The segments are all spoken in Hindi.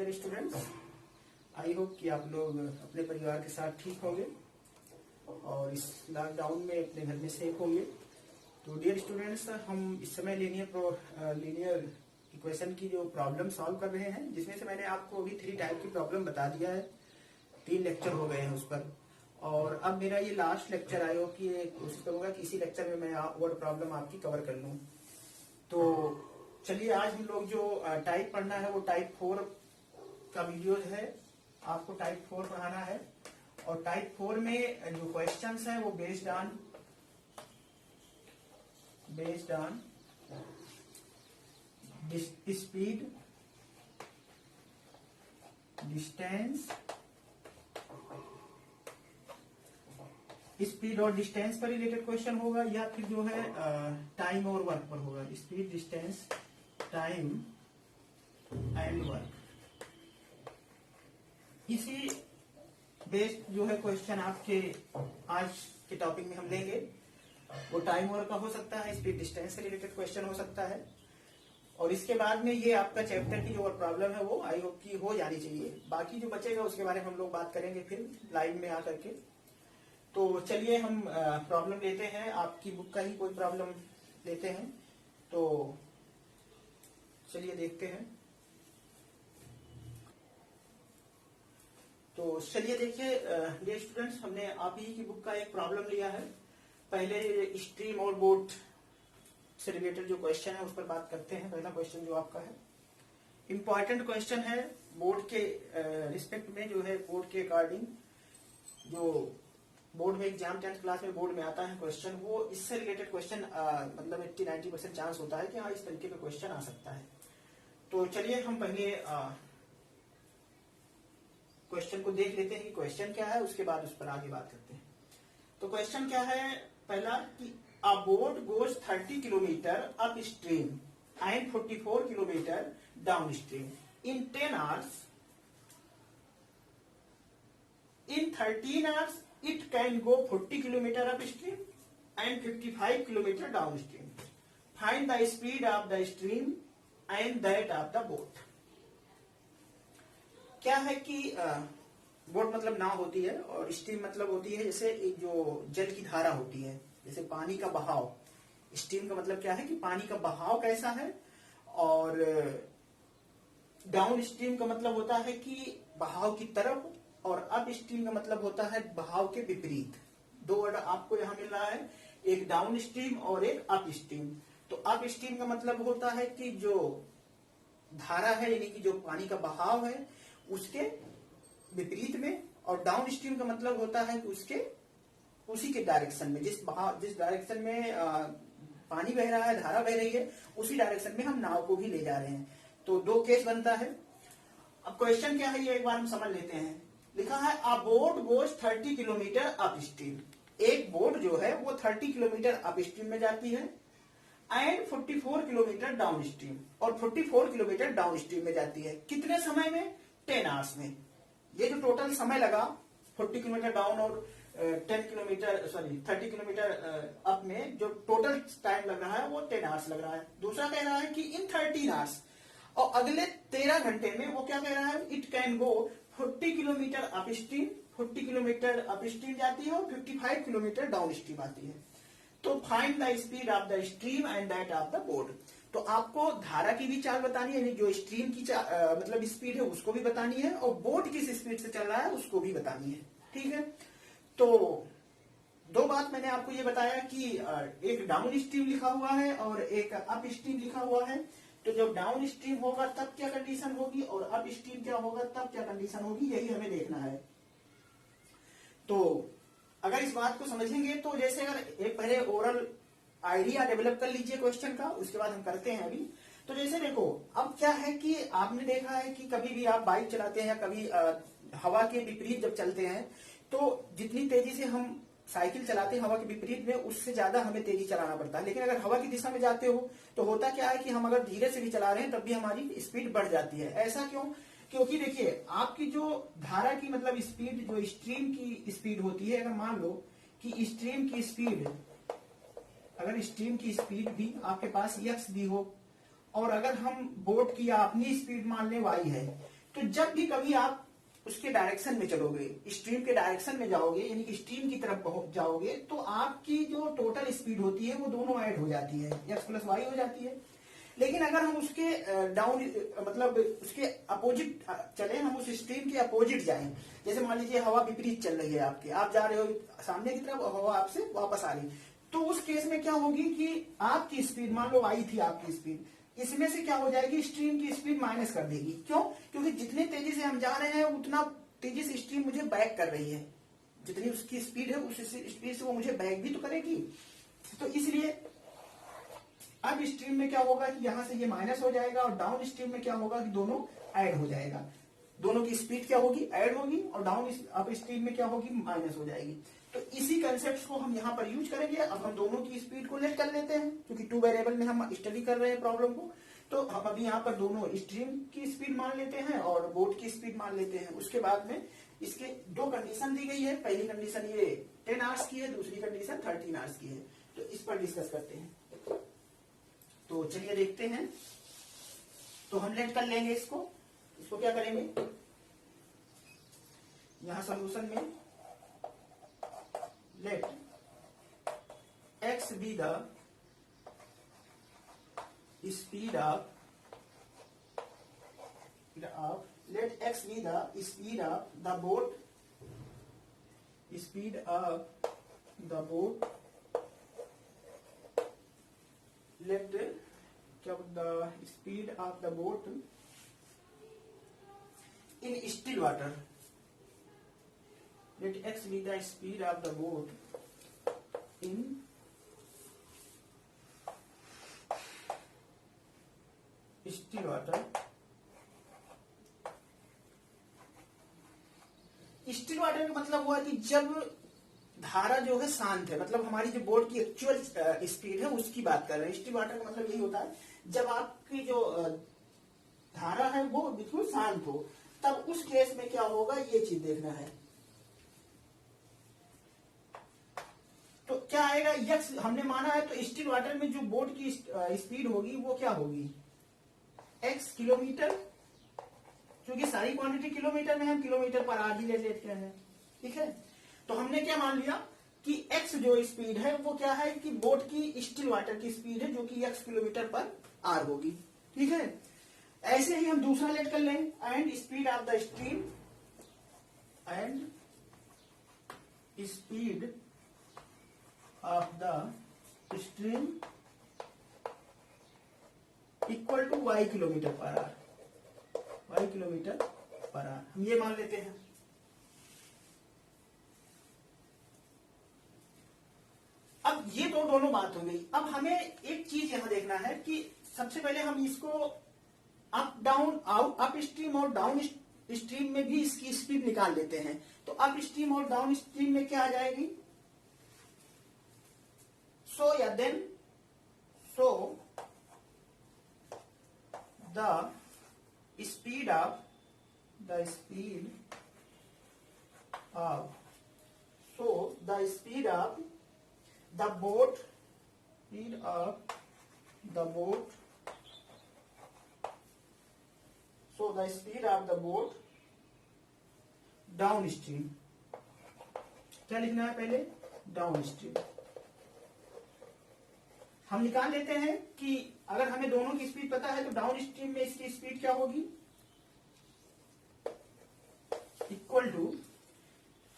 डियर स्टूडेंट्स, आई होप कि आप लोग अपने परिवार के साथ ठीक होंगे और इस लॉकडाउन में अपने घर में सेफ होंगे। तो डियर स्टूडेंट्स, हम इस समय लीनियर इक्वेशन की जो प्रॉब्लम सॉल्व कर रहे हैं, जिसमें से मैंने आपको अभी 3 टाइप की प्रॉब्लम बता दिया है। 3 लेक्चर हो गए हैं उस पर, और अब मेरा ये लास्ट लेक्चर आया हो कि कोशिश करूंगा कि इसी लेक्चर में मैं वर्ड प्रॉब्लम आपकी कवर कर लूं। तो चलिए, आज हम लोग जो टाइप पढ़ना है वो टाइप 4 का वीडियोज है। आपको टाइप 4 पढ़ाना है, और टाइप 4 में जो क्वेश्चंस हैं वो based on speed, distance, speed और डिस्टेंस पर रिलेटेड क्वेश्चन होगा, या फिर जो है टाइम और वर्क पर होगा। Speed, distance, time and work, इसी बेस्ड जो है क्वेश्चन आपके आज के टॉपिक में हम लेंगे। वो टाइम वर्क का हो सकता है, स्पीड डिस्टेंस से रिलेटेड क्वेश्चन हो सकता है, और इसके बाद में ये आपका चैप्टर की जो प्रॉब्लम है वो आई होप की हो जानी चाहिए। बाकी जो बचेगा उसके बारे में हम लोग बात करेंगे फिर लाइव में आकर के। तो चलिए, हम प्रॉब्लम लेते हैं, आपकी बुक का ही कोई प्रॉब्लम लेते हैं। तो चलिए देखते हैं। तो चलिए देखिए डियर स्टूडेंट्स, हमने आप ही की बुक का एक प्रॉब्लम लिया है। पहले स्ट्रीम और बोट से रिलेटेड जो क्वेश्चन है उस पर बात करते हैं। पहला क्वेश्चन जो आपका है, इंपॉर्टेंट क्वेश्चन है बोर्ड के रिस्पेक्ट में, जो है बोर्ड के अकॉर्डिंग, जो बोर्ड में एग्जाम 10th क्लास में बोर्ड में आता है क्वेश्चन, वो इससे रिलेटेड क्वेश्चन मतलब 80-90% चांस होता है कि हाँ इस तरीके का क्वेश्चन आ सकता है। तो चलिए हम पहले क्वेश्चन को देख लेते हैं कि क्वेश्चन क्या है, उसके बाद उस पर आगे बात करते हैं। तो क्वेश्चन क्या है पहला, कि अ boat goes 30 kilometre up stream and 44 kilometre down stream in 10 hours. In 13 hours, it can go 40 kilometer upstream and 55 kilometer downstream. Find the speed of the stream and that of the boat. क्या है कि बोट मतलब नाव होती है, और स्ट्रीम मतलब होती है जैसे एक जो जल की धारा होती है, जैसे पानी का बहाव। स्ट्रीम का मतलब क्या है कि पानी का बहाव कैसा है, और डाउन स्ट्रीम का मतलब होता है कि बहाव की तरफ, और अप स्ट्रीम का मतलब होता है बहाव के विपरीत। 2 वर्ड आपको यहां मिल रहा है, एक डाउन स्ट्रीम और एक अप स्ट्रीम। तो अप स्ट्रीम का मतलब होता है कि जो धारा है, यानी कि जो पानी का बहाव है उसके विपरीत में, और डाउन स्ट्रीम का मतलब होता है कि उसी के डायरेक्शन में, जिस डायरेक्शन में पानी बह रहा है, धारा बह रही है, उसी डायरेक्शन में हम नाव को भी ले जा रहे हैं। तो 2 केस बनता है। अब क्वेश्चन क्या है ये एक बार हम समझ लेते हैं। लिखा है अ boat goes 30 kilometre up stream. एक बोट जो है वो 30 किलोमीटर अप स्ट्रीम में जाती है, एंड 44 किलोमीटर डाउन स्ट्रीम, और 44 किलोमीटर डाउन स्ट्रीम में जाती है। कितने समय में? 10 hours में। ये जो टोटल समय लगा 40 किलोमीटर डाउन और 30 किलोमीटर अप में, जो टोटल टाइम लग रहा है वो 10 hours लग रहा है। दूसरा कह रहा है कि इन 13 hours, और अगले 13 घंटे में वो क्या कह रहा है, it can go 40 kilometre up stream, 40 kilometre up stream जाती है और 55 किलोमीटर डाउन स्ट्रीम आती है। तो find the speed of the stream and that of the boat. तो आपको धारा की भी चाल बतानी है, यानी जो स्ट्रीम की मतलब स्पीड है उसको भी बतानी है, और बोट किस स्पीड से चल रहा है उसको भी बतानी है। ठीक है, तो 2 बात मैंने आपको ये बताया कि एक डाउन स्ट्रीम लिखा हुआ है और एक अप स्ट्रीम लिखा हुआ है। तो जब डाउन स्ट्रीम होगा तब क्या कंडीशन होगी, और अप स्ट्रीम क्या होगा तब क्या कंडीशन होगी, यही हमें देखना है। तो अगर इस बात को समझेंगे तो जैसे अगर एक पहले ओरल आइडिया डेवलप कर लीजिए क्वेश्चन का, उसके बाद हम करते हैं अभी। तो जैसे देखो, अब क्या है कि आपने देखा है कि कभी भी आप बाइक चलाते हैं या कभी हवा के विपरीत जब चलते हैं, तो जितनी तेजी से हम साइकिल चलाते हैं हवा के विपरीत में, उससे ज्यादा हमें तेजी चलाना पड़ता है। लेकिन अगर हवा की दिशा में जाते हो तो होता क्या है कि हम अगर धीरे से भी चला रहे हैं तब भी हमारी स्पीड बढ़ जाती है। ऐसा क्यों? क्योंकि देखिए, आपकी जो धारा की मतलब स्पीड, जो स्ट्रीम की स्पीड होती है, अगर मान लो कि स्ट्रीम की स्पीड, अगर स्ट्रीम की स्पीड भी आपके पास x भी हो, और अगर हम बोट की अपनी स्पीड मान लें y है, तो जब भी कभी आप उसके डायरेक्शन में चलोगे, स्ट्रीम के डायरेक्शन में जाओगे, यानी कि स्ट्रीम की तरफ पहुंच जाओगे, तो आपकी जो टोटल स्पीड होती है वो दोनों ऐड हो जाती है, x प्लस वाई हो जाती है। लेकिन अगर हम उसके डाउन मतलब उसके अपोजिट चले, हम उस स्ट्रीम के अपोजिट जाएं, जैसे मान लीजिए हवा विपरीत चल रही है आपके, आप जा रहे हो सामने की तरफ और हवा आपसे वापस आ रही, तो उस केस में क्या होगी कि आपकी स्पीड, मान लो आई थी आपकी स्पीड, इसमें से क्या हो जाएगी, स्ट्रीम की स्पीड माइनस कर देगी। क्यों? क्योंकि जितने तेजी से हम जा रहे हैं उतना तेजी से स्ट्रीम मुझे बैक कर रही है, जितनी उसकी स्पीड है उस स्पीड से वो मुझे बैक भी तो करेगी। तो इसलिए अब स्ट्रीम में क्या होगा कि यहां से ये माइनस हो जाएगा, और डाउन स्ट्रीम में क्या होगा कि दोनों ऐड हो जाएगा, दोनों की स्पीड क्या होगी, ऐड होगी, और डाउन अप स्ट्रीम में क्या होगी, माइनस हो जाएगी। तो इसी कंसेप्ट को हम यहाँ पर यूज करेंगे। अब हम दोनों की स्पीड को लेट कर लेते हैं, क्योंकि 2 वेरिएबल में हम स्टडी कर रहे हैं प्रॉब्लम को। तो हम अभी यहाँ पर दोनों स्ट्रीम की स्पीड मान लेते हैं और बोट की स्पीड मान लेते हैं। उसके बाद में इसके 2 कंडीशन दी गई है, पहली कंडीशन ये 10 आवर्स की है, दूसरी कंडीशन 13 आवर्स की है। तो इस पर डिस्कस करते हैं। तो चलिए देखते हैं। तो हम लेट कर लेंगे इसको क्या करेंगे, यहां सोल्यूशन में let x be the speed of let x be the speed of the boat, speed of the boat, let the speed of the boat in still water, let x be the speed of the boat in still water। Still water का मतलब हुआ कि जब धारा जो है शांत है, मतलब हमारी जो बोट की एक्चुअल स्पीड है उसकी बात कर रहे हैं। स्टिल वाटर का मतलब यही होता है जब आपकी जो धारा है वो बिल्कुल शांत हो, तब उस केस में क्या होगा ये चीज देखना है। तो क्या आएगा, यक्स हमने माना है, तो स्टिल वाटर में जो बोट की स्पीड होगी वो क्या होगी, x किलोमीटर, क्योंकि सारी क्वांटिटी किलोमीटर में है, kilometre per our he late क्या है, ठीक है। तो हमने क्या मान लिया कि x जो स्पीड है वो क्या है कि बोट की स्टिल वाटर की स्पीड है, जो कि x किलोमीटर पर आवर होगी, ठीक है। ऐसे ही हम दूसरा लेट कर लें, and speed of the stream, and speed of the stream equal to y kilometre per our, y kilometre per our, हम ये मान लेते हैं। अब ये तो दोनों बात हो गई। अब हमें एक चीज यहां देखना है कि सबसे पहले हम इसको अप डाउन अप स्ट्रीम और डाउन स्ट्रीम में भी इसकी स्पीड निकाल लेते हैं। तो अप स्ट्रीम और डाउन स्ट्रीम में क्या आ जाएगी, so the speed of the boat, down stream, क्या लिखना है पहले, डाउन स्ट्रीम। हम निकाल लेते हैं कि अगर हमें दोनों की स्पीड पता है तो डाउन स्ट्रीम में इसकी स्पीड क्या होगी, इक्वल टू,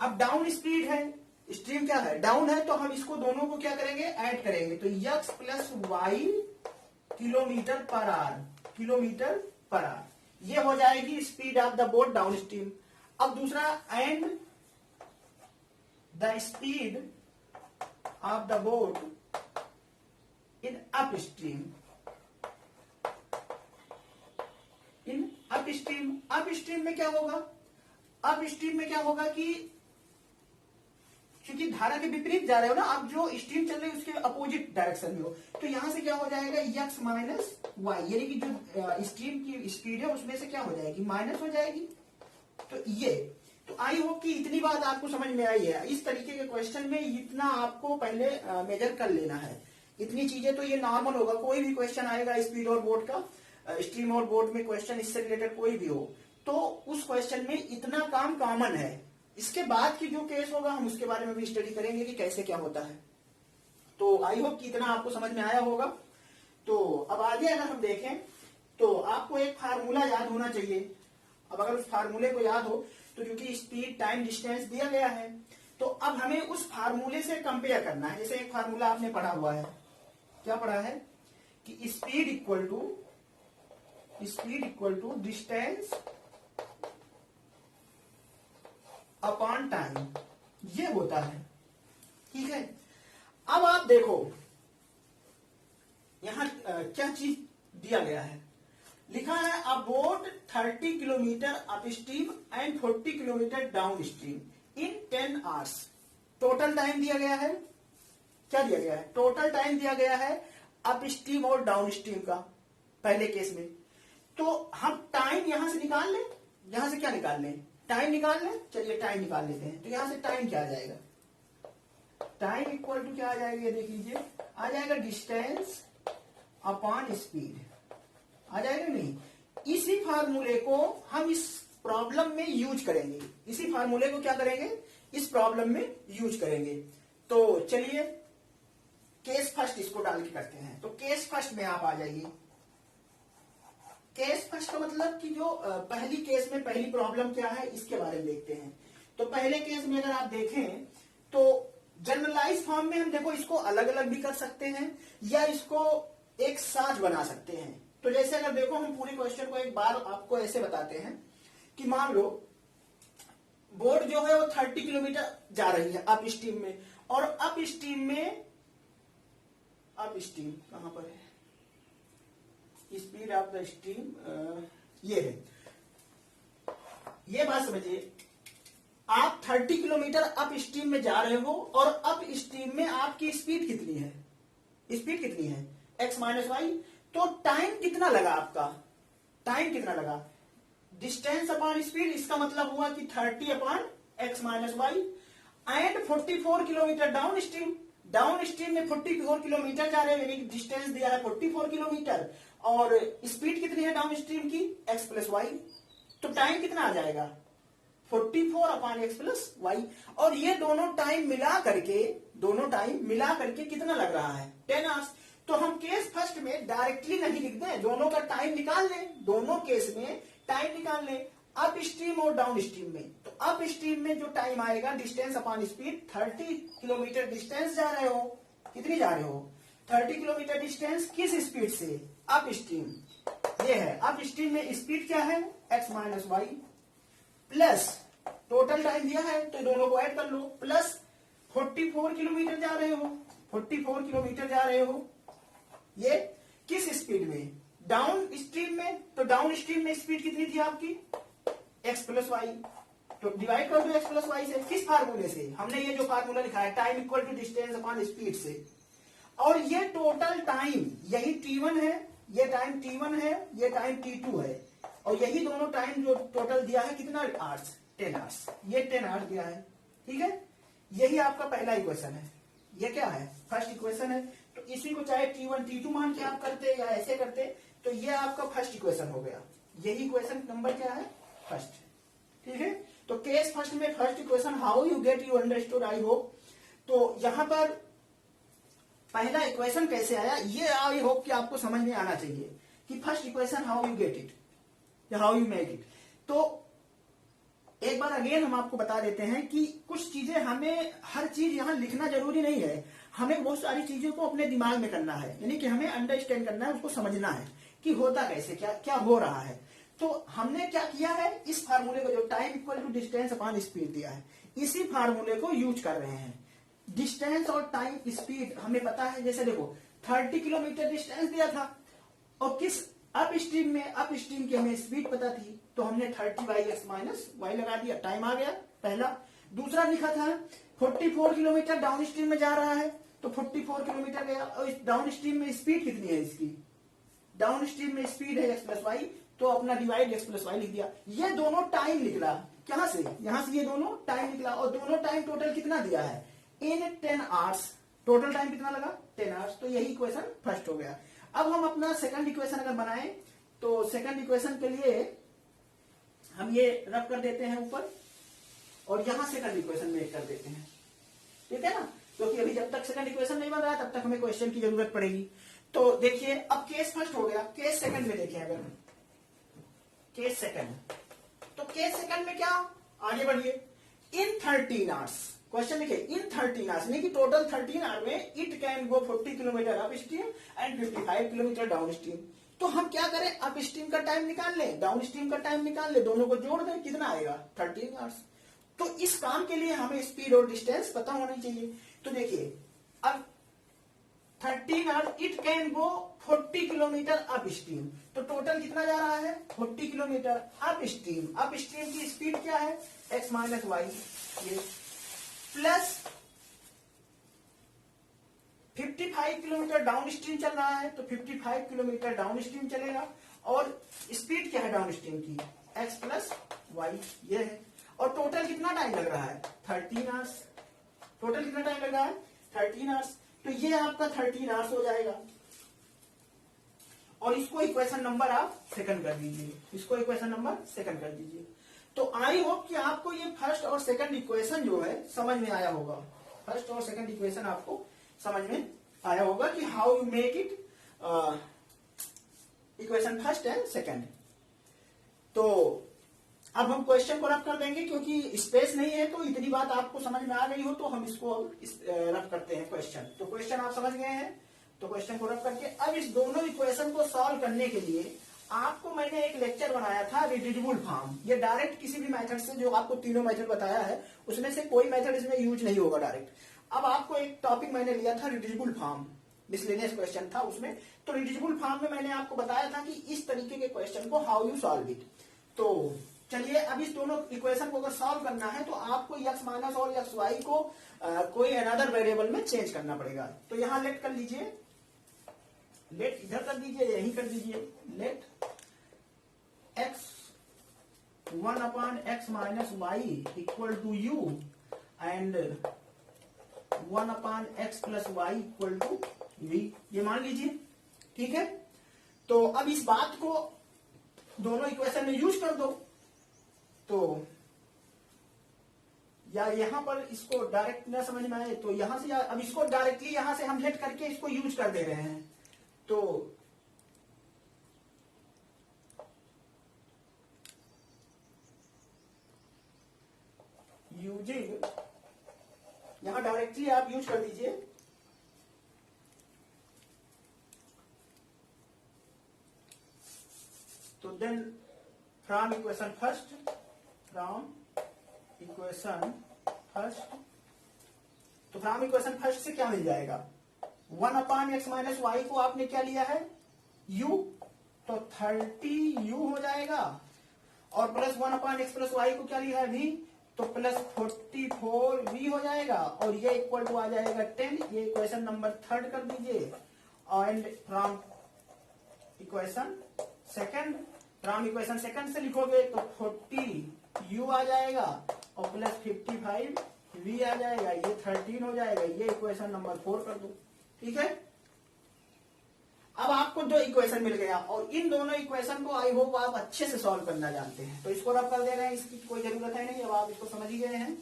अब डाउन स्पीड है, स्ट्रीम क्या है, डाउन है, तो हम इसको दोनों को क्या करेंगे, ऐड करेंगे। तो x plus y kilometre per hour, ये हो जाएगी speed of the boat downstream. अब दूसरा, and the speed of the boat in upstream, upstream में क्या होगा, अप स्ट्रीम में क्या होगा कि क्योंकि धारा के विपरीत जा रहे हो ना, आप जो स्ट्रीम चल रही है उसके अपोजिट डायरेक्शन में हो, तो यहां से क्या हो जाएगा, x माइनस वाई, यानी कि जो स्ट्रीम की स्पीड है उसमें से क्या हो जाएगी, माइनस हो जाएगी। तो ये, तो आई होप कि इतनी बात आपको समझ में आई है। इस तरीके के क्वेश्चन में इतना आपको पहले मेजर कर लेना है, इतनी चीजें तो ये नॉर्मल होगा। कोई भी क्वेश्चन आएगा स्पीड और बोट का, स्ट्रीम और बोट में क्वेश्चन इससे रिलेटेड कोई भी हो, तो उस क्वेश्चन में इतना काम कॉमन है। इसके बाद की जो केस होगा हम उसके बारे में भी स्टडी करेंगे कि कैसे क्या होता है। तो आई होप कि इतना आपको समझ में आया होगा। तो अब आगे अगर हम देखें तो आपको एक फार्मूला याद होना चाहिए। अब अगर उस फार्मूले को याद हो तो क्योंकि स्पीड टाइम डिस्टेंस दिया गया है तो अब हमें उस फार्मूले से कंपेयर करना है। जैसे एक फार्मूला आपने पढ़ा हुआ है, क्या पढ़ा है कि speed equal to distance upon time, ये होता है। ठीक है, अब आप देखो यहां क्या चीज दिया गया है, लिखा है about 30 kilometre up stream and 40 kilometre down stream in 10 hours. Total time दिया गया है, क्या दिया गया है, टोटल टाइम दिया गया है अप स्ट्रीम और डाउन स्ट्रीम का पहले केस में। तो हम टाइम यहां से निकाल लें, यहां से क्या निकाल लें, टाइम निकाल लें। चलिए टाइम निकाल लेते हैं। तो यहां से टाइम क्या आ जाएगा, टाइम इक्वल टू क्या आ जाएगा, ये देख लीजिए, आ जाएगा डिस्टेंस अपॉन स्पीड, आ जाएगा नहीं। इसी फार्मूले को हम इस प्रॉब्लम में यूज करेंगे, इसी फार्मूले को क्या करेंगे, इस प्रॉब्लम में यूज करेंगे। तो चलिए केस फर्स्ट इसको डाल के करते हैं। तो केस फर्स्ट में आप आ जाइए। केस फर्स्ट का मतलब कि जो पहली केस में पहली प्रॉब्लम क्या है इसके बारे में देखते हैं। तो पहले केस में अगर आप देखें तो जनरलाइज फॉर्म में हम देखो इसको अलग अलग भी कर सकते हैं या इसको एक साथ बना सकते हैं। तो जैसे अगर देखो हम पूरी क्वेश्चन को एक बार आपको ऐसे बताते हैं कि मान लो बोट जो है वो 30 किलोमीटर जा रही है अप स्ट्रीम में, और अप स्ट्रीम कहां पर है, स्पीड ऑफ द स्ट्रीम ये है। ये बात समझिए, आप 30 किलोमीटर अप स्ट्रीम में जा रहे हो और अप स्ट्रीम में आपकी स्पीड कितनी है, स्पीड कितनी है x माइनस वाई। तो टाइम कितना लगा आपका, टाइम कितना लगा, डिस्टेंस अपॉन स्पीड, इसका मतलब हुआ कि 30 upon x minus y and 44 kilometre downstream. Downstream में 44 किलोमीटर जा रहे हैं, यानी कि डिस्टेंस दिया है 44 किलोमीटर और स्पीड कितनी है डाउन स्ट्रीम की, x प्लस वाई। तो टाइम कितना आ जाएगा 44 अपॉन x प्लस वाई। और ये दोनों टाइम मिला करके कितना लग रहा है 10 आवर्स। तो हम केस फर्स्ट में डायरेक्टली नहीं लिख दें, दोनों का टाइम निकाल लें, दोनों केस में टाइम निकाल लें अप स्ट्रीम और डाउन स्ट्रीम में। तो अप स्ट्रीम में जो टाइम आएगा distance upon speed, 30 kilometre distance जा रहे हो, कितनी जा रहे हो 30 किलोमीटर डिस्टेंस, किस स्पीड से, अप स्ट्रीम। ये है अप स्ट्रीम में स्पीड क्या है x minus y, plus total time दिया है तो दोनों को ऐड कर लो, प्लस 44 किलोमीटर जा रहे हो, 44 किलोमीटर जा रहे हो, ये किस स्पीड में, डाउन स्ट्रीम में। तो डाउन स्ट्रीम में स्पीड कितनी थी आपकी x प्लस वाई। तो डिवाइड कर दो x प्लस वाई से, किस फार्मूले से, हमने ये जो फार्मूला लिखा है time equal to distance upon speed से। और ये टोटल टाइम यही t1 है, ये टाइम t1 है, ये टाइम t2 है, और यही दोनों टाइम जो टोटल दिया है कितना आवर्स, 10 आवर्स, ये 10 आवर्स दिया है। ठीक है, यही आपका पहला इक्वेशन है, ये क्या है फर्स्ट इक्वेशन है। तो इसी को चाहे t1 t2 मान के आप करते या ऐसे करते, तो ये आपका फर्स्ट इक्वेशन हो गया। यही इक्वेशन नंबर क्या है फर्स्ट। ठीक है, तो केस फर्स्ट में first equation, how you get, you understood I hope. तो यहां पर पहला इक्वेशन कैसे आया ये आई होप कि आपको समझ में आना चाहिए कि first equation how you get it या हाउ यू मेक इट। तो एक बार अगेन हम आपको बता देते हैं कि कुछ चीजें हमें, हर चीज यहां लिखना जरूरी नहीं है, हमें बहुत सारी चीजों को अपने दिमाग में करना है, यानी कि हमें अंडरस्टैंड करना है, उसको समझना है कि होता कैसे, क्या क्या हो रहा है। तो हमने क्या किया है, इस फार्मूले को जो time equal to distance upon speed दिया है, इसी फार्मूले को यूज कर रहे हैं। डिस्टेंस और टाइम स्पीड हमें पता है, जैसे देखो 30 किलोमीटर डिस्टेंस दिया था और किस अप स्ट्रीम में, अप स्ट्रीम की हमें स्पीड पता थी, तो हमने 30 बाई एक्स माइनस वाई लगा दिया, टाइम आ गया पहला। दूसरा लिखा था 44 किलोमीटर डाउन स्ट्रीम में जा रहा है, तो 44 किलोमीटर गया, और डाउन स्ट्रीम में स्पीड कितनी है इसकी, डाउन स्ट्रीम में स्पीड है एक्स प्लस वाई, तो अपना डिवाइड एक्स प्लस वाई लिख दिया। ये दोनों टाइम निकला, कहां से, यहां से ये दोनों टाइम निकला, और दोनों टाइम टोटल कितना दिया है इन 10 आवर्स, टोटल टाइम कितना लगा 10 आवर्स। तो यही इक्वेशन फर्स्ट हो गया। अब हम अपना सेकंड इक्वेशन अगर बनाएं तो सेकंड इक्वेशन के लिए हम ये रब कर देते हैं ऊपर और यहां सेकंड इक्वेशन मेक कर देते हैं, ठीक है ना, क्योंकि अभी जब तक सेकंड इक्वेशन नहीं बन रहा है तब तक हमें क्वेश्चन की जरूरत पड़ेगी। तो देखिए अब केस फर्स्ट हो गया, केस सेकंड में देखें अगर केस सेकंड, तो केस सेकंड में क्या, आगे बढ़िए, इन 13 आवर्स, क्वेश्चन लिखे इन 13 आवर्स, यानी कि टोटल 13 आवर में it can go 40 kilometre up stream and 55 kilometre down stream. तो हम क्या करें, अप स्ट्रीम का टाइम निकाल लें, डाउन स्ट्रीम का टाइम निकाल लें, दोनों को जोड़ दें, कितना आएगा 13 आवर्स। तो इस काम के लिए हमें स्पीड और डिस्टेंस पता होनी चाहिए। तो देखिए अब 13 hours it can go 40 kilometre up stream, तो टोटल कितना जा रहा है 40 kilometre up stream. Up stream की स्पीड क्या है x माइनस वाई, ये प्लस 55 किलोमीटर डाउन स्ट्रीम चल रहा है, तो 55 किलोमीटर डाउन स्ट्रीम चलेगा। और स्पीड क्या है डाउन स्ट्रीम की, x प्लस वाई, ये है। और टोटल कितना टाइम लग रहा है 13 आवर्स, टोटल कितना टाइम लग रहा है 13 आवर्स। तो ये आपका 13 आवर्स हो जाएगा और इसको इक्वेशन नंबर आप सेकंड कर दीजिए, इसको इक्वेशन नंबर सेकंड कर दीजिए। तो आई होप कि आपको ये फर्स्ट और सेकंड इक्वेशन जो है समझ में आया होगा, फर्स्ट और सेकंड इक्वेशन आपको समझ में आया होगा कि how you make it equation first and second. तो अब हम क्वेश्चन को रफ कर देंगे, क्योंकि स्पेस नहीं है, तो इतनी बात आपको समझ में आ गई हो तो हम इसको अब रफ करते हैं क्वेश्चन। तो क्वेश्चन आप समझ गए हैं, तो क्वेश्चन को रफ करके अब इस दोनों इक्वेशन को सॉल्व करने के लिए आपको मैंने एक लेक्चर बनाया था रिड्यूसिबल फॉर्म। ये डायरेक्ट किसी भी मेथड से, जो आपको तीनों मेथड बताया है उसमें से कोई मेथड इसमें यूज नहीं होगा डायरेक्ट। अब आपको एक टॉपिक मैंने लिया था रिड्यूसिबल फॉर्म, मिसलेनियस क्वेश्चन था उसमें। तो रिड्यूसिबल फॉर्म में मैंने आपको बताया था कि इस तरीके के क्वेश्चन को हाउ यू सॉल्व इट। तो चलिए अब इस दोनों इक्वेशन को अगर सॉल्व करना है तो आपको x माइनस और x वाई को कोई अनदर वेरिएबल में चेंज करना पड़ेगा। तो यहां लेट कर लीजिए, लेट इधर कर दीजिए, यही कर दीजिए, let x 1 upon x minus y equal to u and 1 upon x plus y equal to v, ये मान लीजिए, ठीक है। तो अब इस बात को दोनों इक्वेशन में यूज कर दो। तो या यहां पर इसको डायरेक्ट ना समझ में आए तो यहां से, अब इसको डायरेक्टली यहां से हम लेट करके इसको यूज कर दे रहे हैं। तो यूजिंग, यहां डायरेक्टली आप यूज कर दीजिए, तो then from equation first, from equation first, तो फ्रॉम इक्वेशन फर्स्ट से क्या मिल जाएगा 1 अपॉन एक्स माइनस वाई को आपने क्या लिया है u, तो 30 u हो जाएगा, और plus 1 upon x plus y को क्या लिया है v, तो प्लस 44 v हो जाएगा, और ये इक्वल टू आ जाएगा 10। ये इक्वेशन नंबर थर्ड कर दीजिए। And from equation second, from equation second से लिखोगे तो 40 u आ जाएगा और प्लस 55 v आ जाएगा, ये 13 हो जाएगा। ये इक्वेशन नंबर 4 कर दो, ठीक है। अब आपको दो इक्वेशन मिल गया और इन दोनों इक्वेशन को आई होप आप अच्छे से सॉल्व करना जानते हैं। तो इसको रब कर दे रहे हैं, इसकी कोई जरूरत है नहीं, अब आप इसको समझ ही गए हैं।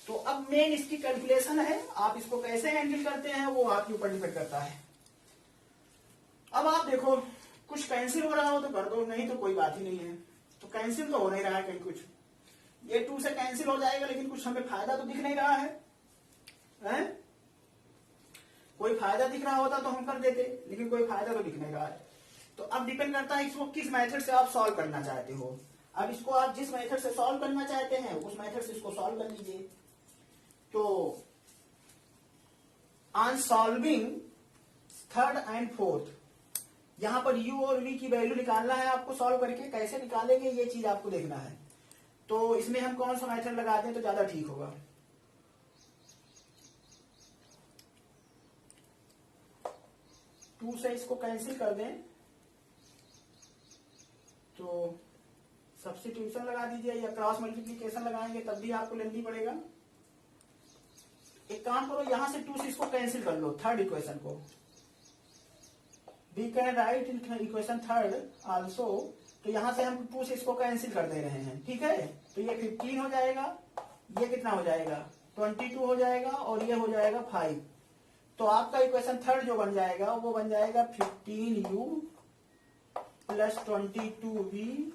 तो अब मेन इसकी कैलकुलेशन है, आप इसको कैसे हैंडल करते हैं वो आपके ऊपर डिपेंड करता है। अब आप देखो, कुछ कैंसिल हो रहा हो तो कर दो, नहीं तो कोई बात ही नहीं है। तो कैंसिल तो हो नहीं रहा है कहीं कुछ, ये 2 से कैंसिल हो जाएगा, लेकिन कुछ हमें फायदा तो दिख नहीं रहा है? कोई फायदा दिख रहा होता तो हम कर देते, लेकिन कोई फायदा तो दिख नहीं रहा है। तो अब डिपेंड करता है इसको किस मेथड से आप सॉल्व करना चाहते हो। अब इसको आप जिस मेथड से सॉल्व करना चाहते हैं उस मेथड से इसको सॉल्व कर लीजिए। तो on solving third and fourth, यहां पर u और v की वैल्यू निकालना है आपको सॉल्व करके। कैसे निकालेंगे ये चीज आपको देखना है। तो इसमें हम कौन सा मेथड लगाते हैं तो ज्यादा ठीक होगा। टू से इसको कैंसिल कर दें तो सब्स्टिट्यूशन लगा दीजिए, या क्रॉस मल्टीप्लीकेशन लगाएंगे तब भी आपको लेनी पड़ेगा। एक काम करो, यहां से 2 से इसको कैंसिल कर लो, थर्ड इक्वेशन को। We can write in equation third also तो यहां से हम 2 से इसको कैंसिल कर दे रहे हैं, ठीक है। तो ये 15 हो जाएगा, ये कितना हो जाएगा 22 हो जाएगा, और ये हो जाएगा 5। तो आपका इक्वेशन थर्ड जो बन जाएगा वो बन जाएगा 15u plus 22v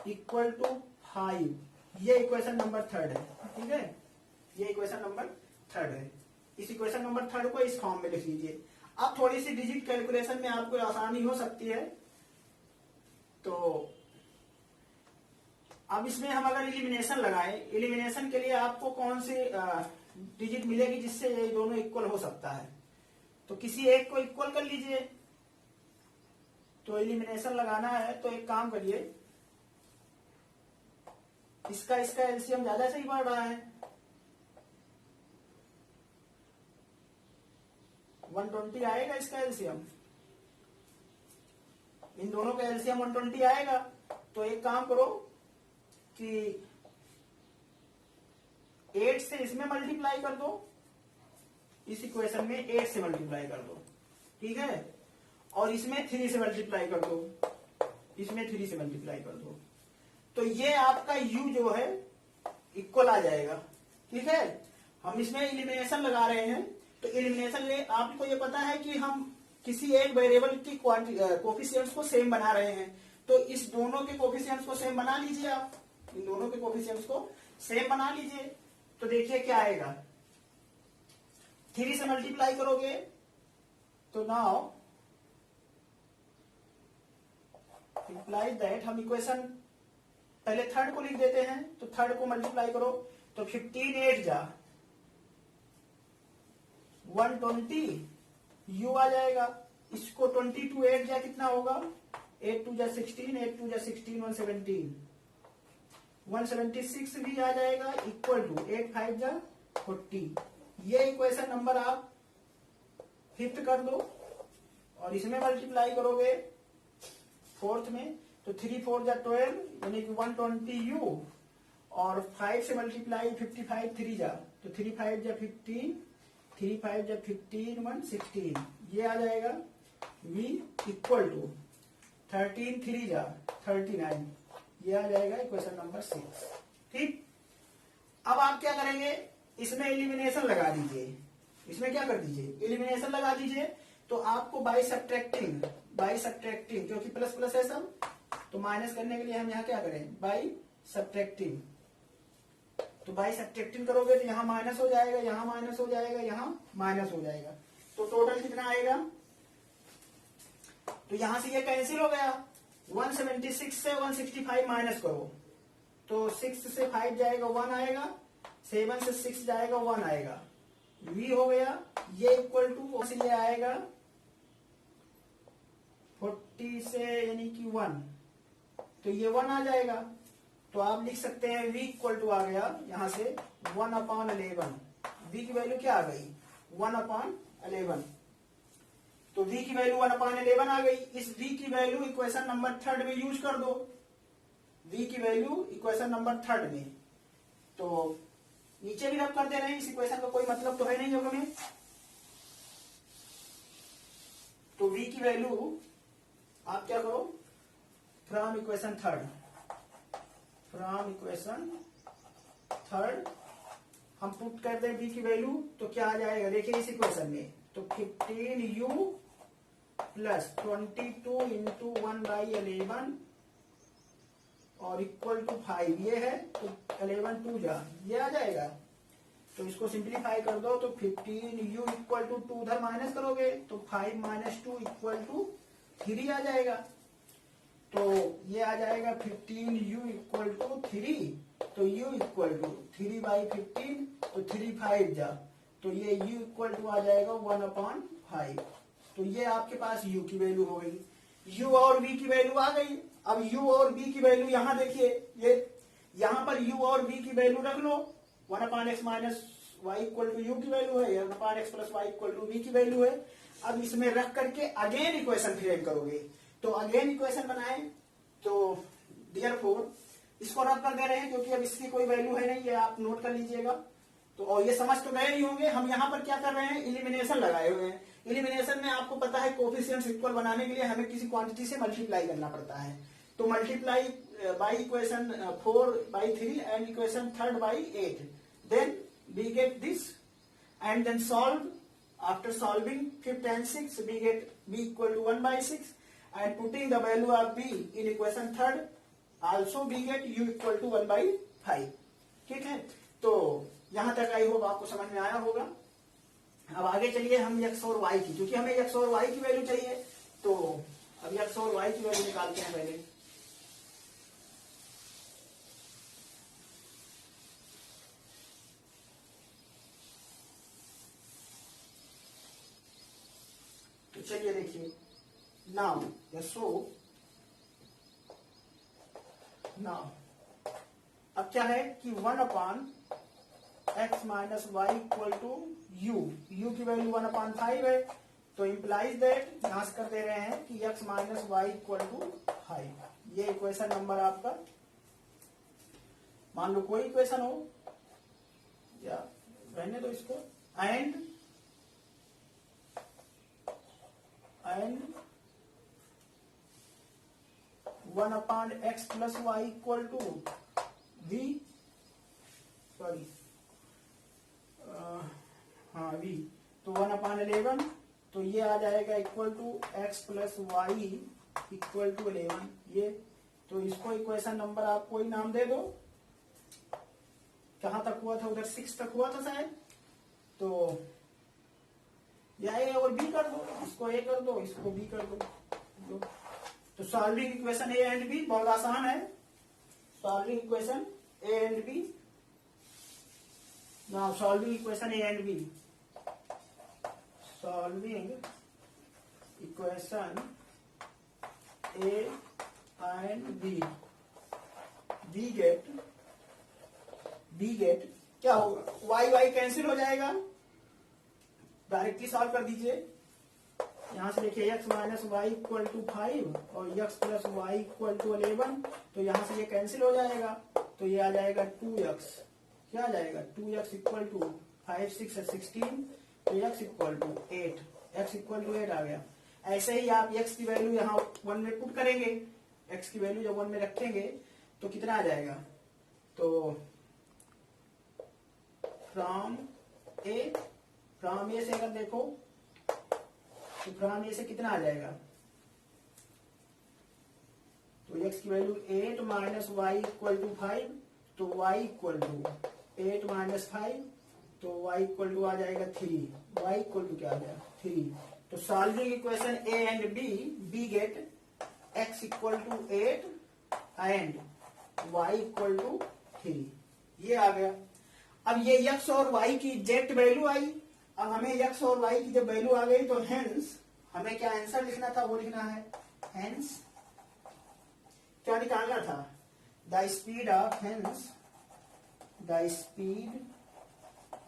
equal to 5। ये इक्वेशन नंबर थर्ड है, ठीक है, ये इक्वेशन नंबर थर्ड है। इस इक्वेशन नंबर थर्ड को इस फॉर्म में लिख लीजिए। अब थोड़ी सी डिजिट कैलकुलेशन में आपको आसानी हो सकती है, तो अब इसमें हम अगर एलिमिनेशन लगाएं, एलिमिनेशन के लिए आपको कौन सी डिजिट मिलेगी जिससे ये दोनों इक्वल हो सकता है, तो किसी एक को इक्वल कर लीजिए। तो एलिमिनेशन लगाना है तो एक काम करिए, इसका एलसीएम ज्यादा सही बढ़ रहा है, 120 आएगा इसका एलसीएम, इन दोनों का एलसीएम 120 आएगा। तो एक काम करो कि 8 से इसमें मल्टीप्लाई कर दो, इस इक्वेशन में 8 से मल्टीप्लाई कर दो, ठीक है, और इसमें 3 से मल्टीप्लाई कर दो, इसमें 3 से मल्टीप्लाई कर दो। तो ये आपका u जो है इक्वल आ जाएगा, ठीक है। हम इसमें एलिमिनेशन लगा रहे हैं, तो एलिमिनेशन ले आपको ये पता है कि हम किसी एक वेरिएबल की कोफिशिएंट्स को सेम बना रहे हैं, तो इस दोनों के कोफिशिएंट्स को सेम बना लीजिए आप, इन दोनों के कोफिशिएंट्स को सेम बना लीजिए। तो देखिए क्या आएगा, 3 से मल्टीप्लाई करोगे तो नाउ इम्प्लाई दैट, हम इक्वेशन पहले थर्ड को लिख देते हैं, तो थर्ड को मल्टीप्लाई करो तो 15 8 जा 120 u आ जाएगा, इसको 22 8 जा कितना होगा 8 2 जा 16, 8 2 जा 16 117, 176 भी आ जाएगा इक्वल टू 8 5 जा 40। ये इक्वेशन नंबर आप फिफ्थ कर दो और इसमें मल्टीप्लाई करोगे फोर्थ में, तो 3 4 जा 12 यानी कि 120u, और 5 से मल्टीप्लाई 55 3 जा, तो 3 5 जा 15, 3 5 जा 15 116, ये आ जाएगा v इक्वल टू 13 3 जा 39, ये आ जाएगा इक्वेशन नंबर 6, ठीक। अब आप क्या करेंगे, इसमें एलिमिनेशन लगा दीजिए, इसमें क्या कर दीजिए एलिमिनेशन लगा दीजिए। तो आपको बाई सब्ट्रैक्टिंग क्योंकि प्लस प्लस है सब, तो माइनस करने के लिए हम यहाँ क्या करें बाई सब्ट्रैक्टिंग, तो बाई सब्ट्रैक्टिंग करोगे तो यहाँ माइनस हो जाएगा, यहाँ माइनस हो जाएगा, यहाँ माइनस हो जाएगा, तो टोटल कितना आएगा, तो यहां से ये कैंसिल हो गया, 176 से 165 माइनस करो तो 6 से 5 जाएगा 1 आएगा, 7 से 6 जाएगा 1 आएगा, v हो गया, ये इक्वल टू ये आएगा 40 से यानी कि 1, तो ये 1 आ जाएगा। तो आप लिख सकते हैं v इक्वल टू आ गया यहां से 1/11, v की वैल्यू क्या आ गई 1/11, तो v की वैल्यू 1/11 आ गई। इस v की वैल्यू इक्वेशन नंबर थर्ड में यूज कर दो, v की वैल्यू इक्वेशन नंबर थर्ड में, तो नीचे भी रब कर दे रहे हैं, इस इक्वेशन का कोई मतलब तो है नहीं योग में, तो v की वैल्यू आप क्या करो फ्रॉम इक्वेशन थर्ड हम पुट कर दें v की वैल्यू, तो क्या आ जाएगा देखिए इस इक्वेशन में, तो 15u प्लस 22 इंटू 1/11 और इक्वल टू 5, ये है तो 11 2 जा, ये आ जाएगा। तो इसको सिंप्लीफाई कर दो तो 15u इक्वल टू 2 उधर माइनस करोगे तो 5 - 2 इक्वल टू 3 आ जाएगा, तो ये आ जाएगा 15u इक्वल टू 3, तो u इक्वल टू 3/15, तो 3 5 जा, तो ये u इक्वल टू आ जाएगा 1/5, तो ये आपके पास u की वैल्यू हो गई, u और v की वैल्यू आ गई। अब u और v की वैल्यू यहाँ देखिए, ये यहाँ पर u और v की वैल्यू रख लो, 1/x minus y equal to u की वैल्यू है, 1/x plus y equal to v की वैल्यू है। अब इसमें रख करके अगेन इक्वेशन फ्रेम करोगे, तो अगेन इक्वेशन बनाए, तो देयरफॉर इसको रब कर दे रहे हैं क्योंकि अब इसकी कोई वैल्यू है नहीं, ये आप नोट कर लीजिएगा। तो और ये समझ तो गए नहीं होंगे, हम यहाँ पर क्या कर रहे हैं एलिमिनेशन लगाए हुए हैं। एलिमिनेशन में आपको पता है कोफिशिएंट्स इक्वल बनाने के लिए हमें किसी क्वांटिटी से मल्टीप्लाई करना पड़ता है, तो multiply by equation 4/3 and equation 3 by 8, then we get this and then solve. After solving 5th and 6th, we get b equal to 1/6, and putting the value of b in equation 3rd, also we get u equal to 1/5. ठीक है, तो यहां तक आई होप आपको समझ में आया होगा। अब आगे चलिए हम x और y की, क्योंकि हमें x और y की वैल्यू चाहिए, तो अब x और y की वैल्यू निकालते हैं पहले। चलिए देखिए, नाउ सो नाउ अब क्या है कि 1/x minus y equal to u की वैल्यू 1/5 है, तो इंप्लाइज दैट यहां से कर दे रहे हैं कि x minus y equal to 5। ये इक्वेशन नंबर आपका, मान लो कोई इक्वेशन हो या रहने दो इसको, and 1/x plus y equal to v, sorry v, तो 1/11, तो ये आ जाएगा equal to x plus y equal to 11। ये तो इसको इक्वेशन नंबर आप कोई नाम दे दो। कहां तक हुआ था, उधर 6 तक हुआ था शायद, तो या ए और बी कर दो, इसको ए कर दो, इसको बी कर दो। तो solving equation A and B बहुत आसान है। Solving equation A and B, now solving equation A and B, solving equation A and B, we get क्या होगा, वाई वाई कैंसिल हो जाएगा, डायरेक्टली सॉल्व कर दीजिए। यहां से देखिए x minus y equal to 5 और x plus y equal to 11, तो यहां से ये कैंसिल हो जाएगा, तो ये आ जाएगा 2x, क्या आ जाएगा 2x इक्वल टू 5 6 16, तो x equal to 8, x equal to 8 आ गया। ऐसे ही आप x की वैल्यू यहाँ 1 में पुट करेंगे, x की वैल्यू जब 1 में रखेंगे तो कितना आ जाएगा, तो फ्रॉम ए से अगर देखो तो फ्रॉम ए से कितना आ जाएगा, तो x की value 8 minus y equal to 5, तो y इक्वल टू 8 माइनस 5, तो y इक्वल टू आ जाएगा 3, y इक्वल टू क्या आ जाएगा 3। तो solving equation A and B get x equal to 8 and y equal to 3, ये आ गया। अब ये x और y की एग्जैक्ट वैल्यू आई। अब हमें x और y की जब वैल्यू आ गई, तो हेंस हमें क्या आंसर लिखना था, वो लिखना है हेंस क्या निकालना था, the speed of hence, the speed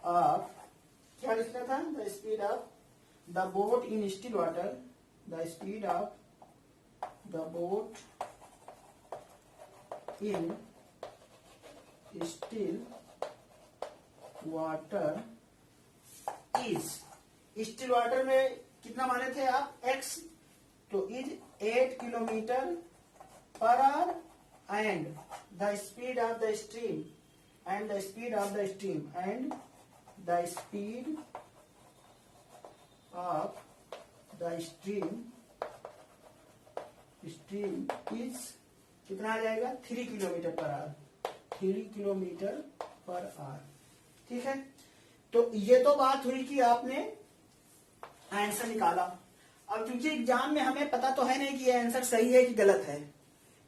of क्या लिखना था, the speed of the boat in still water, the speed of the boat in still water is, still water में कितना माने थे आप x, तो is 8 kilometre per our and the speed of the stream and the speed of the stream and the speed of the stream is कितना आ जाएगा 3 kilometre per our, 3 kilometre per our. ठीक है, तो ये तो बात हुई कि आपने आंसर निकाला। अब क्योंकि एग्जाम में हमें पता तो है नहीं कि ये आंसर सही है कि गलत है,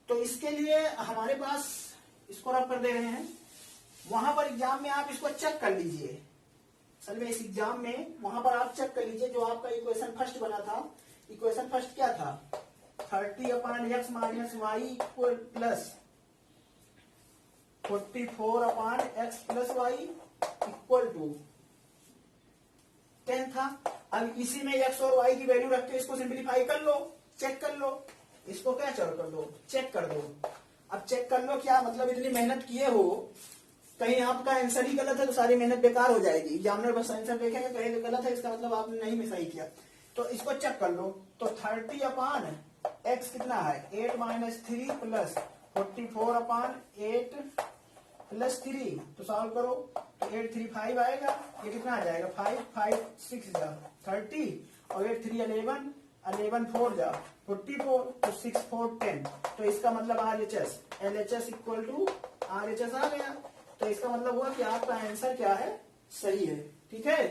तो इसके लिए हमारे पास इसको रब कर दे रहे हैं, वहां पर एग्जाम में आप इसको चेक कर लीजिए। असल में इस एग्जाम में वहां पर आप चेक कर लीजिए, जो आपका इक्वेशन फर्स्ट बना था, इक्वेशन फर्स्ट क्या था, 30/x minus y equal plus 44/x plus y equal to 10 था। अब इसी में x और y की वैल्यू रख के इसको सिंप्लीफाई कर लो, चेक कर लो, इसको क्या कर दो, चेक कर दो। अब चेक कर लो क्या मतलब, इतनी मेहनत किए हो, कहीं आपका आंसर ही गलत है तो सारी मेहनत बेकार हो जाएगी। एग्जामिनर बस आंसर देखेंगे, कहीं तो गलत है, इसका मतलब आपने नहीं में सही किया, तो इसको चेक कर लो। तो 30/x x कितना है 8 माइनस 3 प्लस 44/8 प्लस 3, तो सॉल्व करो तो 8 3 5 आएगा, ये कितना आ जाएगा 5 5 6 जा 30 और 8 3 11 11 4 जा 44, तो 6 4 10, तो इसका मतलब RHS LHS equal to RHS आ गया। तो इसका मतलब हुआ कि आपका आंसर क्या है, सही है। ठीक है,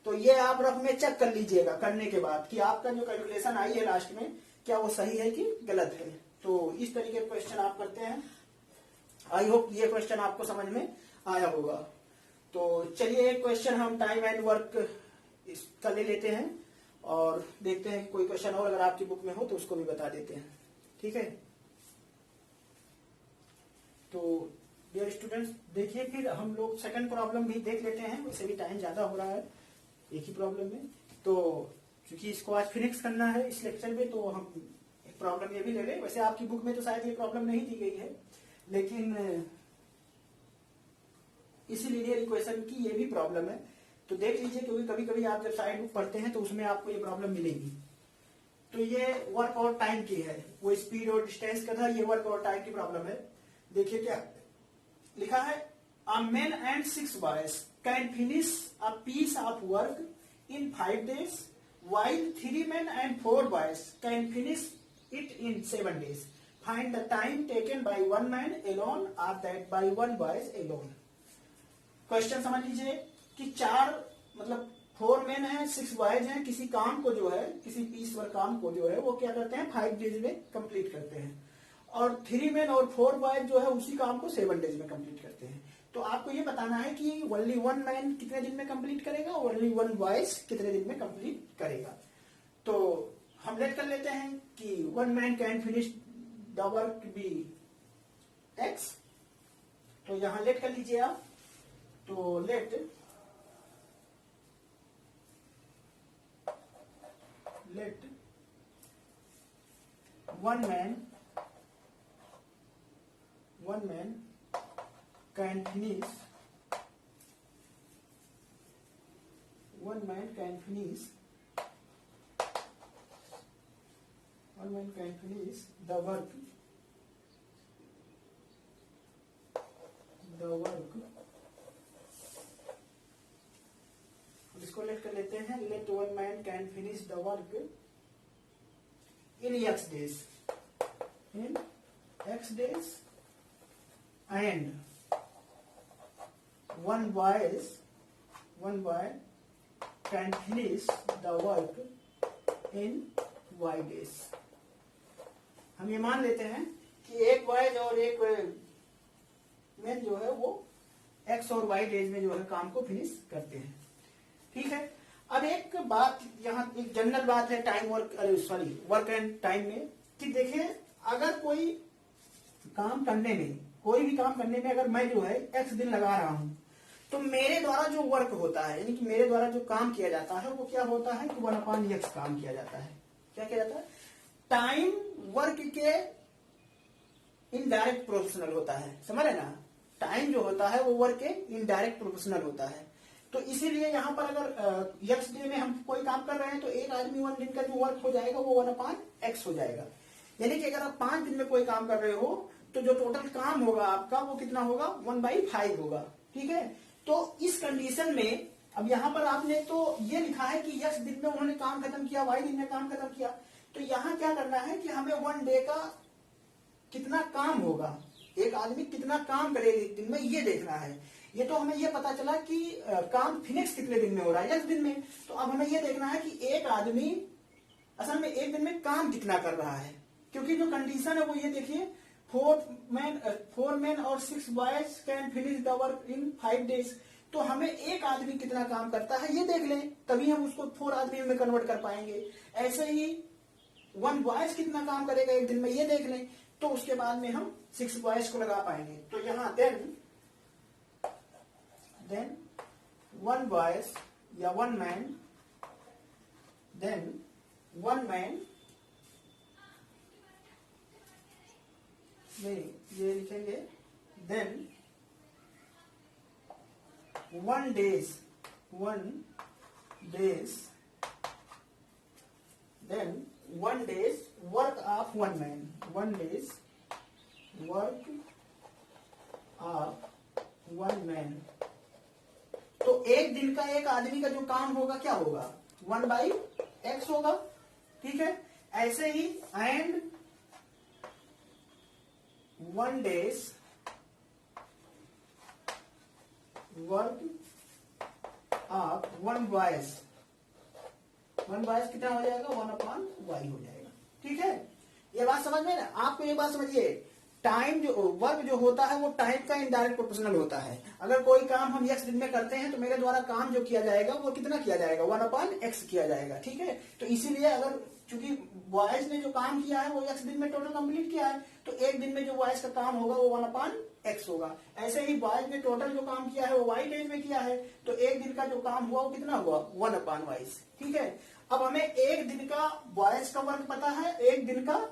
तो ये आप रफ में चेक कर लीजिएगा करने के बाद कि आपका जो कैलकुलेशन आई है लास्ट में क्या वो सही है कि गलत है। तो इस तरीके के क्वेश्चन आप करते हैं। आई होप ये क्वेश्चन आपको समझ में आया होगा। तो चलिए एक क्वेश्चन हम टाइम एंड वर्क का ले लेते हैं और देखते हैं कोई क्वेश्चन और अगर आपकी बुक में हो तो उसको भी बता देते हैं। ठीक है, तो डियर स्टूडेंट्स देखिए फिर हम लोग सेकंड प्रॉब्लम भी देख लेते हैं, वैसे भी टाइम ज्यादा हो रहा है एक ही प्रॉब्लम में। तो क्योंकि इसको आज फिनिक्स करना है इस लेक्चर में, तो हम एक प्रॉब्लम ये भी ले लें। वैसे आपकी बुक में तो शायद ये प्रॉब्लम नहीं दी गई है, लेकिन इसी लीनियर इक्वेशन की ये भी प्रॉब्लम है, तो देख लीजिए क्योंकि कभी कभी आप जब साइड बुक पढ़ते हैं तो उसमें आपको ये प्रॉब्लम मिलेगी। तो ये वर्क और टाइम की है, वो स्पीड और डिस्टेंस का था, ये वर्क और टाइम की प्रॉब्लम है। देखिए क्या लिखा है, a man and 6 boys can finish a piece of work in 5 days while 3 men and 4 boys can finish it in 7 days. Find the time taken by 1 man alone or that by 1 boy alone. Question समझ लीजिए कि 4 मैन है 6 बॉयज हैं, किसी काम को जो है किसी पीस वर्क काम को जो है वो क्या करते हैं 5 days में कंप्लीट करते हैं, और 3 मैन और 4 बॉयज जो है उसी काम को 7 days में कंप्लीट करते हैं। तो आपको ये बताना है कि ओनली 1 मैन कितने दिन में कंप्लीट करेगा और ओनली 1 बॉयज कितने दिन में कंप्लीट करेगा। तो हम लेट कर लेते हैं कि 1 man can finish the work be x, तो यहां लेट कर लीजिए आप। तो let 1 man can finish 1 man can finish the work इसको लेट कर लेते हैं, let 1 man can finish the work in x days and 1 boy can finish the work in y days। हम ये मान लेते हैं कि एक बॉयज और एक मैन जो है वो x और y डेज में जो है काम को फिनिश करते हैं। ठीक है, अब एक बात यहाँ एक जनरल बात है टाइम वर्क एंड टाइम में कि देखिए अगर कोई भी काम करने में अगर मैं जो है x दिन लगा रहा हूं तो मेरे द्वारा जो वर्क होता है यानी कि मेरे द्वारा जो काम किया जाता है वो क्या होता है कि 1/x काम किया जाता है। क्या किया जाता है, टाइम वर्क के इनडायरेक्ट प्रोपोर्शनल होता है, समझ रहे ना। टाइम जो होता है वो वर्क के इनडायरेक्ट प्रोपोर्शनल होता है। तो इसीलिए यहाँ पर अगर x डे में हम कोई काम कर रहे हैं तो एक आदमी 1 दिन का जो वर्क हो जाएगा वो 1/x हो जाएगा। यानी कि अगर आप 5 दिन में कोई काम कर रहे हो तो जो टोटल काम होगा आपका वो कितना होगा 1/5 होगा। ठीक है, तो इस कंडीशन में अब यहाँ पर आपने तो ये लिखा है कि x दिन में उन्होंने काम खत्म किया, y दिन में काम खत्म किया, तो यहाँ क्या करना है कि हमें 1 डे का कितना काम होगा, एक आदमी कितना काम करेगा एक दिन में ये देखना है। ये तो हमें ये पता चला कि काम फिनिक्स कितने दिन में हो रहा है x दिन में, तो अब हमें ये देखना है कि एक आदमी असल में एक दिन में काम कितना कर रहा है, क्योंकि जो कंडीशन है वो ये देखिए 4 men और 6 boys can finish the work in 5 days। तो हमें एक आदमी कितना काम करता है ये देख लें, तभी हम उसको 4 आदमी में कन्वर्ट कर पाएंगे। ऐसे ही 1 boys कितना काम करेगा एक दिन में ये देख लें, तो उसके बाद में हम 6 boys को लगा पाएंगे। तो यहाँ देन 1 boys या 1 man, देन 1 man नहीं ये लिखेंगे then 1 days then 1 days work of 1 man, 1 days work of 1 man. तो एक दिन का एक आदमी का जो काम होगा क्या होगा, 1/x होगा, ठीक है। ऐसे ही and 1 days work of 1 boys, 1 boys कितना हो जाएगा, 1/y हो जाएगा, ठीक है। ये बात समझ में ना, आपको ये बात समझिए, टाइम जो वर्क जो होता है वो टाइम का इनडायरेक्ट प्रोपोर्शनल होता है। अगर कोई काम हम x दिन में करते हैं तो मेरे द्वारा काम जो किया जाएगा वो कितना किया जाएगा, 1/x किया जाएगा, ठीक है। तो इसीलिए अगर चूंकि बॉयज ने जो काम किया है वो x दिन में टोटल कंप्लीट किया है, तो एक दिन में जो बॉयज का काम होगा वो 1/x होगा। ऐसे ही बॉयज ने टोटल जो काम किया है वो y डेज में किया है, तो एक दिन का जो काम हुआ वो कितना हुआ, 1/y, ठीक है। अब हमें एक दिन का बॉयज का वर्क पता है, एक दिन का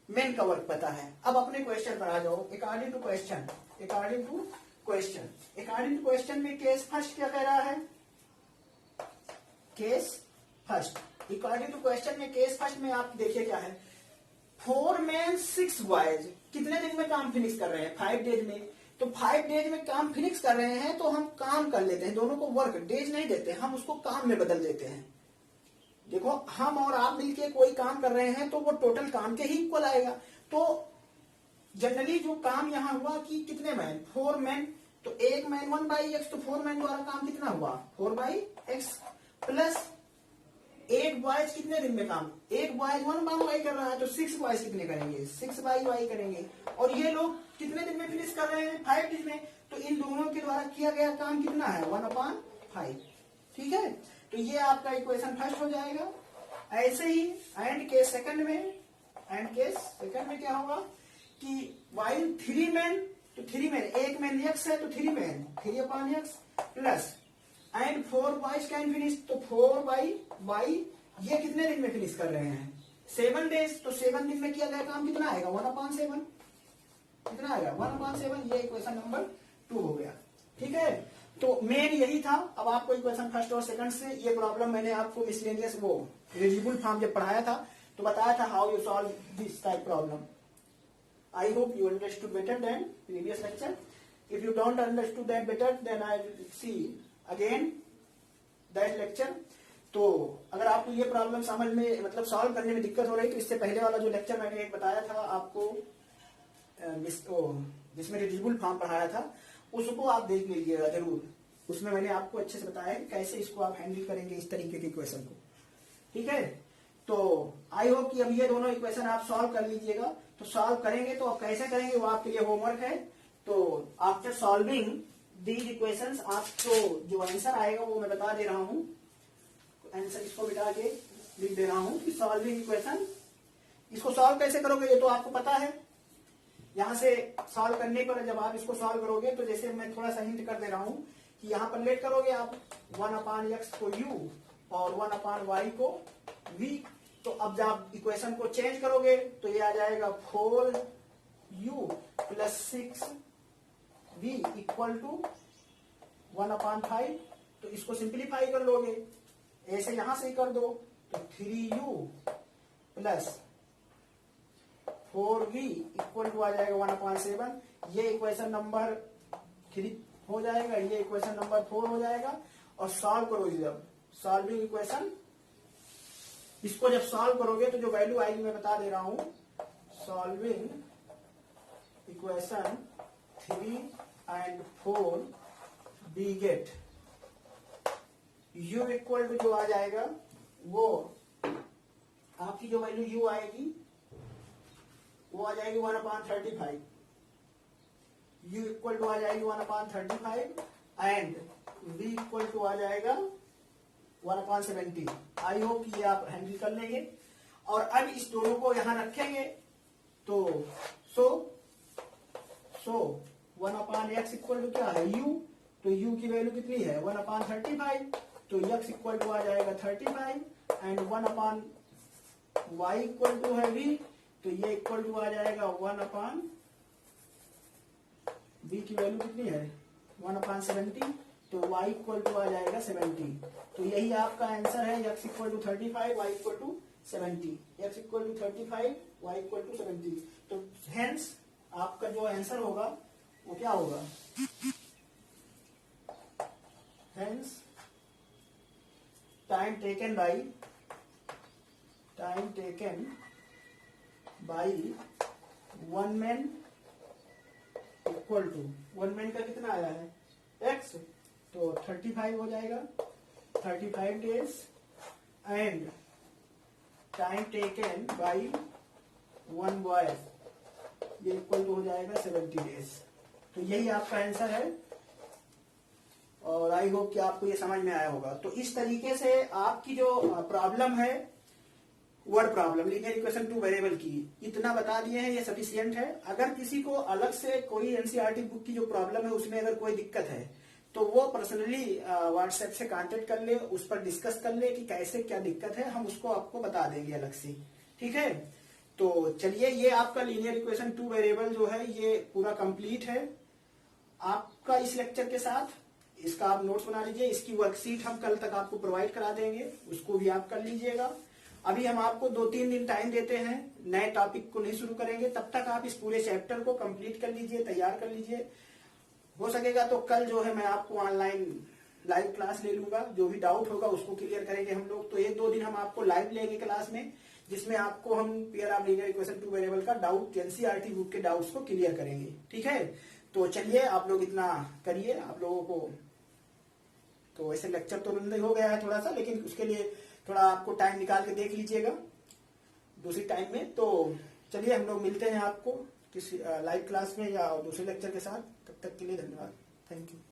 मेन का वर्क पता है। अब अपने क्वेश्चन पर आ जाओ। अकॉर्डिंग टू क्वेश्चन में केस फर्स्ट क्या कह रहा है, case first, according to question में केस फर्स्ट में आप देखिए क्या है, 4 men 6 boys कितने दिन में काम फिनिश कर रहे हैं, 5 days में। तो 5 days में काम फिनिश कर रहे हैं तो हम काम कर लेते हैं, दोनों को वर्क डेज नहीं देते, हम उसको काम में बदल देते हैं। देखो हम और आप मिलके कोई काम कर रहे हैं तो वो टोटल काम के ही इक्वल आएगा। तो जनरली जो काम यहाँ हुआ कि कितने मैन, 4 मैन, तो एक मैन 1/x, तो 4 मैन द्वारा काम कितना हुआ, 4/x प्लस 8 बॉयज कितने दिन में काम, एक बॉयज 1/y कर रहा है, तो 6 बॉयज कितने करेंगे, 6/y करेंगे। और ये लोग कितने दिन में फिनिश कर रहे हैं, 5 दिन में। तो इन दोनों के द्वारा किया गया काम कितना है, 1/5, ठीक है। तो ये आपका इक्वेशन फर्स्ट हो जाएगा। ऐसे ही एंड केस सेकंड में क्या होगा कि वाइल 3 मैन, तो 3 मैन, एक मैन x है तो 3 man 3/x plus and 4 boys can finish, तो 4/y ये कितने दिन में फिनिश कर रहे हैं, 7 days। तो 7 दिन में किया गया काम कितना आएगा, 1/7, कितना आएगा, 1/7। ये इक्वेशन नंबर 2 हो गया, ठीक है। तो मेन यही था। अब आपको इक्वेशन फर्स्ट और सेकंड से ये प्रॉब्लम मैंने आपको मिसलेनियस वो रिड्यूसिबल फॉर्म जब पढ़ाया था तो बताया था how you solve this type problem. I hope you understood better than previous lecture. If you don't understood that better then I will see again that lecture. तो अगर आपको ये प्रॉब्लम समझ में मतलब सॉल्व करने में दिक्कत हो रही तो इससे पहले वाला जो लेक्चर मैंने एक बताया था आपको जिसमें रिड्यूसिबल फॉर्म पढ़ाया था उसको आप देख लीजिएगा जरूर। उसमें मैंने आपको अच्छे से बताया कि कैसे इसको आप हैंडल करेंगे इस तरीके के इक्वेशन को, ठीक है। तो आई होप कि अब ये दोनों इक्वेशन आप सॉल्व कर लीजिएगा। तो सॉल्व करेंगे तो आप कैसे करेंगे वो आपके लिए होमवर्क है। तो आफ्टर सॉल्विंग दीज इक्वेशंस आपको जो आंसर आएगा वो मैं बता दे रहा हूं। आंसर इसको बिठा के लिख दे रहा हूं कि सॉल्विंग इक्वेशन, इसको सॉल्व कैसे करोगे ये तो आपको पता है। यहां से सॉल्व करने पर जब आप इसको सॉल्व करोगे तो जैसे मैं थोड़ा सा हिंट कर दे रहा हूं कि यहाँ पर लेट करोगे आप 1/x को u और 1/y को v। तो अब जब आप इक्वेशन को चेंज करोगे तो ये आ जाएगा 4u plus 6v equal to 1/5। तो इसको सिंप्लीफाई कर लोगे, ऐसे यहां से ही कर दो तो 3u plus 4v equal to आ जाएगा 1/7। ये इक्वेशन नंबर 3 हो जाएगा, ये इक्वेशन नंबर 4 हो जाएगा। और सॉल्व करो, जब सॉल्विंग इक्वेशन इसको जब सॉल्व करोगे तो जो वैल्यू आएगी मैं बता दे रहा हूं। Solving equation 3 and 4 we get u equal to जो आ जाएगा वो आपकी जो वैल्यू u आएगी वो आ जाएगी 1/35। u इक्वल टू आ जाएगी 1/35 एंड v इक्वल टू आ जाएगा 1/70। आई होप ये आप हैंडल कर लेंगे। और अब इस दोनों को यहां रखेंगे तो सो 1/x इक्वल टू क्या है u। तो u की वैल्यू कितनी है 1/35। तो x इक्वल टू आ जाएगा 35 एंड 1/y इक्वल टू है v। तो ये इक्वल टू आ जाएगा 1/v की वैल्यू कितनी है 1/70। तो y इक्वल टू आ जाएगा 70। तो यही आपका आंसर है, x equal to 35, y equal to 70, x equal to 35, y equal to 70। तो हेंस आपका जो आंसर होगा वो क्या होगा, hence time taken by one man equal to, one man का कितना आया है x, तो 35 हो जाएगा, 35 days, and time taken by one boy ये इक्वल टू हो जाएगा 70 डेज। तो यही आपका आंसर है, और आई होप कि आपको ये समझ में आया होगा। तो इस तरीके से आपकी जो प्रॉब्लम है, word problem, linear equation two variable की, इतना बता दिए हैं, ये सफिशियंट है। अगर किसी को अलग से कोई एनसीईआरटी बुक की जो प्रॉब्लम है उसमें अगर कोई दिक्कत है तो वो पर्सनली व्हाट्सएप से कांटेक्ट कर ले, उस पर डिस्कस कर ले कि कैसे क्या दिक्कत है, हम उसको आपको बता देंगे अलग से, ठीक है। तो चलिए, ये आपका लीनियर इक्वेशन टू वेरिएबल जो है ये पूरा कंप्लीट है आपका इस लेक्चर के साथ। इसका आप नोट्स बना लीजिए, इसकी वर्कशीट हम कल तक आपको प्रोवाइड करा देंगे, उसको भी आप कर लीजिएगा। अभी हम आपको 2-3 दिन टाइम देते हैं, नए टॉपिक को नहीं शुरू करेंगे, तब तक आप इस पूरे चैप्टर को कंप्लीट कर लीजिए, तैयार कर लीजिए। हो सकेगा तो कल जो है मैं आपको ऑनलाइन लाइव क्लास ले लूंगा, जो भी डाउट होगा उसको क्लियर करेंगे हम लोग। तो 1-2 दिन हम आपको लाइव लेंगे क्लास में, जिसमें आपको हम pair of linear equation two variable का डाउट, एनसीईआरटी बुक के डाउट्स को क्लियर करेंगे, ठीक है। तो चलिए, आप लोग इतना करिए, आप लोगों को तो ऐसे लेक्चर तो लंबा हो गया है थोड़ा सा, लेकिन उसके लिए थोड़ा आपको टाइम निकाल के देख लीजिएगा दूसरी टाइम में। तो चलिए, हम लोग मिलते हैं आपको किसी लाइव क्लास में या दूसरे लेक्चर के साथ। तब तक के लिए धन्यवाद, थैंक यू।